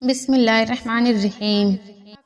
بسم اللہ الرحمن الرحیم۔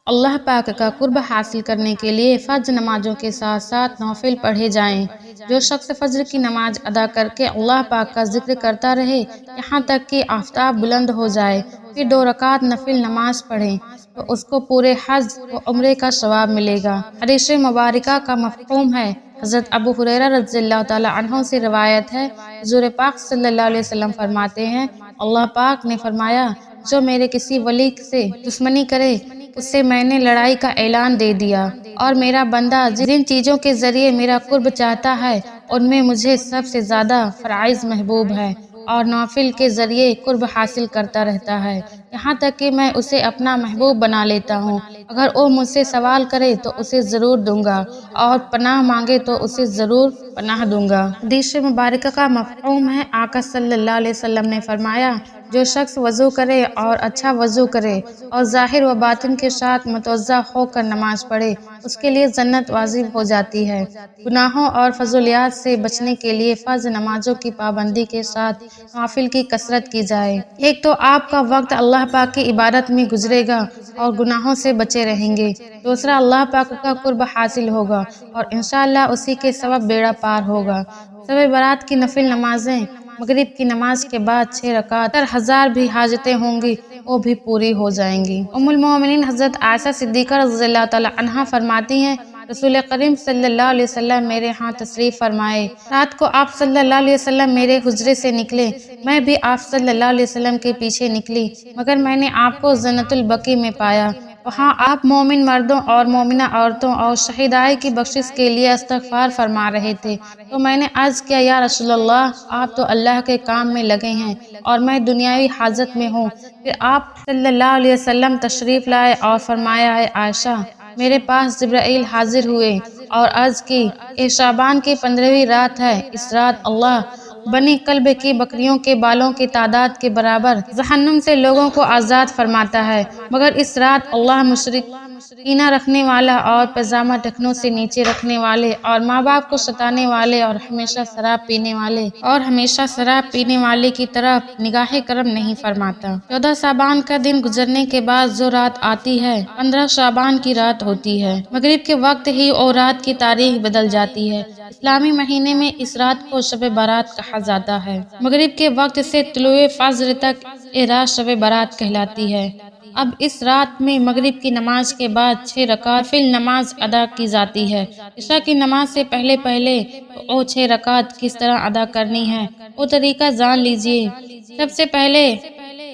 اللہ پاک کا قرب حاصل کرنے کے لیے فجر نمازوں کے ساتھ ساتھ نوافل پڑھے جائیں۔ جو شخص فجر کی نماز ادا کر کے اللہ پاک کا ذکر کرتا رہے یہاں تک کہ آفتاب بلند ہو جائے، پھر 2 رکعت نفل نماز پڑھیں تو اس کو پورے حج و عمرے کا ثواب ملے گا۔ حدیث مبارکہ کا مفہوم ہے، حضرت ابو ہریرہ رضی اللہ تعالی عنہ سے روایت ہے، حضور پاک صلی اللہ علیہ وسلم فرماتے ہیں، اللہ پاک نے فرمایا، جو میرے کسی ولی سے دشمنی کرے اس سے میں نے لڑائی کا اعلان دے دیا، اور میرا بندہ جن چیزوں کے ذریعے میرا قرب چاہتا ہے ان میں مجھے سب سے زیادہ فرائض محبوب ہے، اور نوافل کے ذریعے قرب حاصل کرتا رہتا ہے یہاں تک کہ میں اسے اپنا محبوب بنا لیتا ہوں۔ اگر وہ مجھ سے سوال کرے تو اسے ضرور دوں گا، اور پناہ مانگے تو اسے ضرور پناہ دوں گا۔ حدیث مبارکہ کا مفہوم ہے، آقا صلی اللہ علیہ وسلم نے فرمایا، جو شخص وضو کرے اور اچھا وضو کرے اور ظاہر و باطن کے ساتھ متوضع ہو کر نماز پڑھے، اس کے لیے جنت واجب ہو جاتی ہے۔ گناہوں اور فضولیات سے بچنے کے لیے فرض نمازوں کی پابندی کے ساتھ نوافل کی کثرت کی جائے۔ ایک تو آپ کا وقت اللہ پاک کی عبادت میں گزرے گا اور گناہوں سے بچے رہیں گے، دوسرا اللہ پاک کا قرب حاصل ہوگا اور انشاءاللہ اسی کے سبب بیڑا پار ہوگا۔ شب برات کی نفل نمازیں، مغرب کی نماز کے بعد 6 رکعت، 1000 بھی حاجتیں ہوں گی وہ بھی پوری ہو جائیں گی۔ ام المومنین حضرت عائشہ صدیقہ رضی اللہ تعالی عنہا فرماتی ہیں، رسول کریم صلی اللہ علیہ وسلم میرے ہاں تشریف فرمائے، رات کو آپ صلی اللہ علیہ وسلم میرے حجرے سے نکلے، میں بھی آپ صلی اللہ علیہ وسلم کے پیچھے نکلی، مگر میں نے آپ کو جنت البقیع میں پایا، وہاں آپ مومن مردوں اور مومنہ عورتوں اور شہداء کی بخشش کے لیے استغفار فرما رہے تھے، تو میں نے عرض کیا، یا رسول اللہ، آپ تو اللہ کے کام میں لگے ہیں اور میں دنیاوی حاجت میں ہوں۔ پھر آپ صلی اللہ علیہ وسلم تشریف لائے اور فرمایا، اے عائشہ، میرے پاس جبرائیل حاضر ہوئے اور عرض کی، یہ شعبان کی 15ویں رات ہے، اس رات اللہ بنی کلب کی بکریوں کے بالوں کی تعداد کے برابر جہنم سے لوگوں کو آزاد فرماتا ہے، مگر اس رات اللہ مشرکینہ رکھنے والا اور پاجامہ ٹخنوں سے نیچے رکھنے والے اور ماں باپ کو ستانے والے اور ہمیشہ شراب پینے والے کی طرف نگاہ کرم نہیں فرماتا۔ 14 شعبان کا دن گزرنے کے بعد جو رات آتی ہے 15 شعبان کی رات ہوتی ہے، مغرب کے وقت ہی اور رات کی تاریخ بدل جاتی ہے۔ اسلامی مہینے میں اس رات کو شب برات کہا جاتا ہے۔ مغرب کے وقت سے طلوع فجر تک یہ رات شب برات کہلاتی ہے۔ اب اس رات میں مغرب کی نماز کے بعد 6 رکعت نفل نماز ادا کی جاتی ہے۔ عشاء کی نماز سے پہلے وہ 6 رکعت کس طرح ادا کرنی ہے وہ طریقہ جان لیجئے۔ سب سے پہلے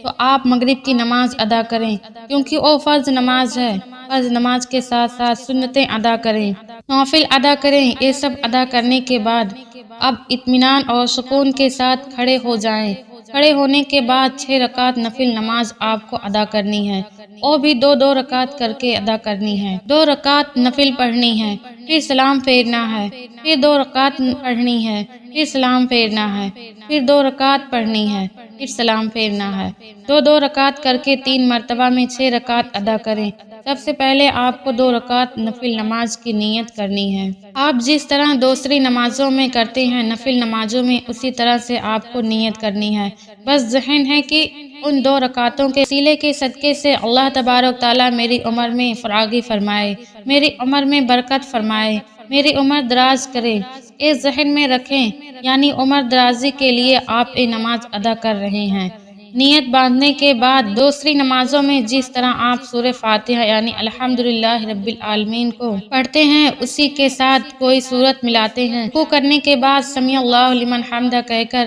تو آپ مغرب کی نماز ادا کریں، کیونکہ وہ فرض نماز ہے۔ فرض نماز کے ساتھ ساتھ سنتیں ادا کریں، نوافل ادا کریں۔ یہ سب ادا کرنے کے بعد اب اطمینان اور سکون کے ساتھ کھڑے ہو جائیں۔ کھڑے ہونے کے بعد 6 رکعت نفل نماز آپ کو ادا کرنی ہے، وہ بھی 2 رکعت کر کے ادا کرنی ہے۔ 2 رکعت نفل پڑھنی ہے، پھر سلام پھیرنا ہے، پھر 2 رکعت پڑھنی ہے، پھر سلام پھیرنا ہے، پھر 2 رکعت پڑھنی ہے، پھر سلام پھیرنا ہے۔ 2 رکعت کر کے 3 مرتبہ میں 6 رکعت ادا کریں۔ سب سے پہلے آپ کو 2 رکعت نفل نماز کی نیت کرنی ہے۔ آپ جس طرح دوسری نمازوں میں کرتے ہیں نفل نمازوں میں اسی طرح سے آپ کو نیت کرنی ہے۔ بس ذہن ہے کہ ان 2 رکعتوں کے وسیلے کے صدقے سے اللہ تبارک تعالیٰ میری عمر میں فراغی فرمائے، میری عمر میں برکت فرمائے، میری عمر دراز کرے۔ یہ ذہن میں رکھیں، یعنی عمر درازی کے لیے آپ یہ نماز ادا کر رہے ہیں۔ نیت باندھنے کے بعد دوسری نمازوں میں جس طرح آپ سورہ فاتحہ یعنی الحمدللہ رب العالمین کو پڑھتے ہیں اسی کے ساتھ کوئی سورت ملاتے ہیں۔ رکوع کرنے کے بعد سمیع اللہ لمن حمدہ کہہ کر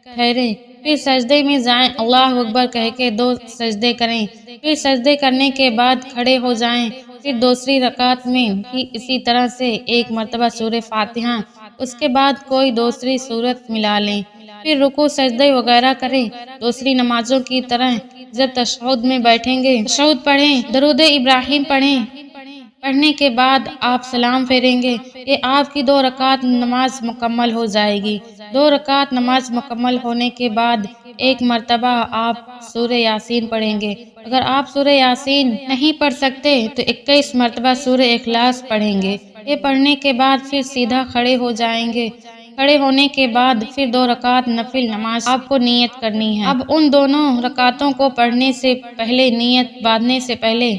ٹھہریں، پھر سجدے میں جائیں، اللہ اکبر کہہ کے 2 سجدے کریں، پھر سجدے کرنے کے بعد کھڑے ہو جائیں۔ پھر دوسری رکعت میں بھی اسی طرح سے 1 مرتبہ سورہ فاتحہ، اس کے بعد کوئی دوسری سورت ملا لیں، پھر رکوع سجدے وغیرہ کریں۔ دوسری نمازوں کی طرح جب تشہد میں بیٹھیں گے تشہد پڑھیں، درود ابراہیم پڑھیں، پڑھنے کے بعد آپ سلام پھیریں گے۔ یہ آپ کی 2 رکعت نماز مکمل ہو جائے گی۔ 2 رکعت نماز مکمل ہونے کے بعد 1 مرتبہ آپ سورہ یاسین پڑھیں گے۔ اگر آپ سورہ یاسین نہیں پڑھ سکتے تو 21 مرتبہ سورہ اخلاص پڑھیں گے۔ یہ پڑھنے کے بعد پھر سیدھا کھڑے ہو جائیں گے۔ کھڑے ہونے کے بعد پھر 2 رکعت نفل نماز آپ کو نیت کرنی ہے۔ اب ان دونوں رکعتوں کو پڑھنے سے پہلے، نیت باندھنے سے پہلے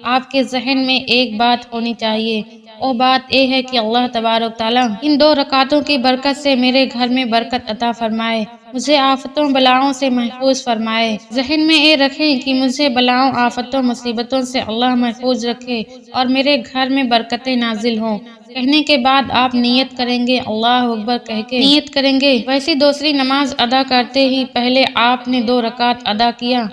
آپ کے ذہن میں ایک بات ہونی چاہیے۔ وہ بات یہ ہے کہ اللہ تبارک تعالیٰ ان 2 رکعتوں کی برکت سے میرے گھر میں برکت عطا فرمائے، مجھے آفتوں بلاؤں سے محفوظ فرمائے۔ ذہن میں یہ رکھیں کہ مجھے بلاؤں، آفتوں، مصیبتوں سے اللہ محفوظ رکھے اور میرے گھر میں برکتیں نازل ہوں۔ کہنے کے بعد آپ نیت کریں گے، اللہ اکبر کہہ کے نیت کریں گے۔ ویسی دوسری نماز ادا کرتے ہی پہلے آپ نے 2 رکعت ادا کیا،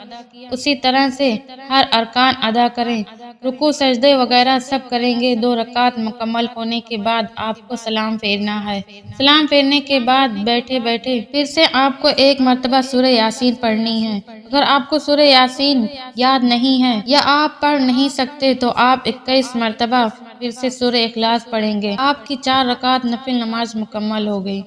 اسی طرح سے ہر ارکان ادا کریں، رکوع سجدے وغیرہ سب کریں گے۔ 2 رکعت مکمل ہونے کے بعد آپ کو سلام پھیرنا ہے۔ سلام پھیرنے کے بعد بیٹھے بیٹھے پھر سے آپ کو ایک مرتبہ سورہ یاسین پڑھنی ہے۔ اگر آپ کو سورہ یاسین یاد نہیں ہے یا آپ پڑھ نہیں سکتے تو آپ 21 مرتبہ پھر سے سورہ اخلاص پڑھیں گے۔ آپ کی 4 رکعت نفل نماز مکمل ہو گئی۔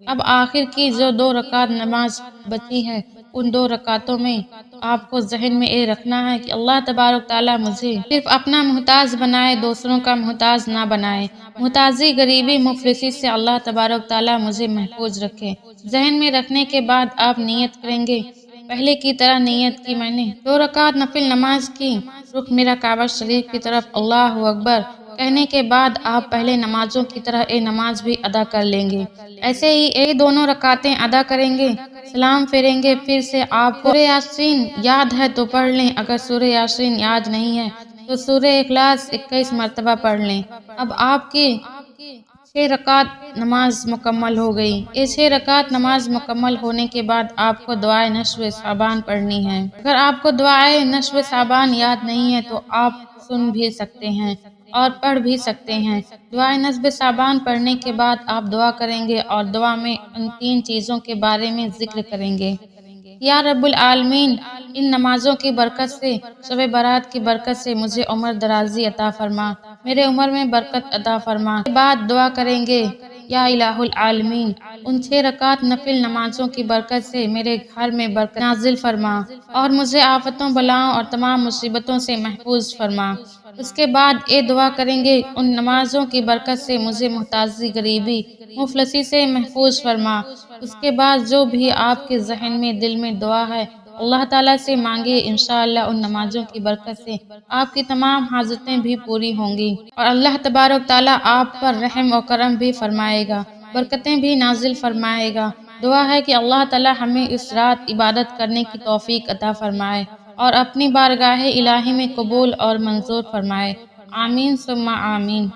اب آخر کی جو 2 رکعت نماز بچی ہے، ان 2 رکعتوں میں آپ کو ذہن میں یہ رکھنا ہے کہ اللہ تبارک تعالیٰ مجھے صرف اپنا محتاج بنائے، دوسروں کا محتاج نہ بنائے۔ محتاجی، غریبی، مفلسی سے اللہ تبارک تعالیٰ مجھے محفوظ رکھے۔ ذہن میں رکھنے کے بعد آپ نیت کریں گے، پہلے کی طرح نیت کی میں نے 2 رکعت نفل نماز کی، رخ میرا کعبہ شریف کی طرف، اللہ اکبر کہنے کے بعد آپ پہلے نمازوں کی طرح یہ نماز بھی ادا کر لیں گے۔ ایسے ہی یہ دونوں رکعتیں ادا کریں گے، سلام پھیریں گے، پھر سے آپ کو سورہ یاسین یاد ہے تو پڑھ لیں، اگر سورہ یاسین یاد نہیں ہے تو سورہ اخلاص 21 مرتبہ پڑھ لیں۔ اب آپ کی 6 رکعت نماز مکمل ہو گئی۔ یہ 6 رکعت نماز مکمل ہونے کے بعد آپ کو دعائے نصف شعبان پڑھنی ہے۔ اگر آپ کو دعائے نصف شعبان یاد نہیں ہے تو آپ سن بھی سکتے ہیں اور پڑھ بھی سکتے ہیں۔ دعائے نصف شعبان پڑھنے کے بعد آپ دعا کریں گے اور دعا میں ان 3 چیزوں کے بارے میں ذکر کریں گے۔ یا رب العالمین، ان نمازوں کی برکت سے، شب برات کی برکت سے مجھے عمر درازی عطا فرما، میرے عمر میں برکت عطا فرما۔ کے بعد دعا کریں گے، یا الہ العالمین، ان 6 رکعت نفل نمازوں کی برکت سے میرے گھر میں برکت نازل فرما اور مجھے آفتوں، بلاؤں اور تمام مصیبتوں سے محفوظ فرما۔ اس کے بعد یہ دعا کریں گے، ان نمازوں کی برکت سے مجھے محتاجی، غریبی، مفلسی سے محفوظ فرما۔ اس کے بعد جو بھی آپ کے ذہن میں، دل میں دعا ہے، اللہ تعالیٰ سے مانگے، انشاءاللہ ان نمازوں کی برکت سے آپ کی تمام حاجتیں بھی پوری ہوں گی اور اللہ تبارک تعالیٰ آپ پر رحم و کرم بھی فرمائے گا، برکتیں بھی نازل فرمائے گا۔ دعا ہے کہ اللہ تعالیٰ ہمیں اس رات عبادت کرنے کی توفیق عطا فرمائے اور اپنی بارگاہ الہی میں قبول اور منظور فرمائے۔ آمین ثم آمین۔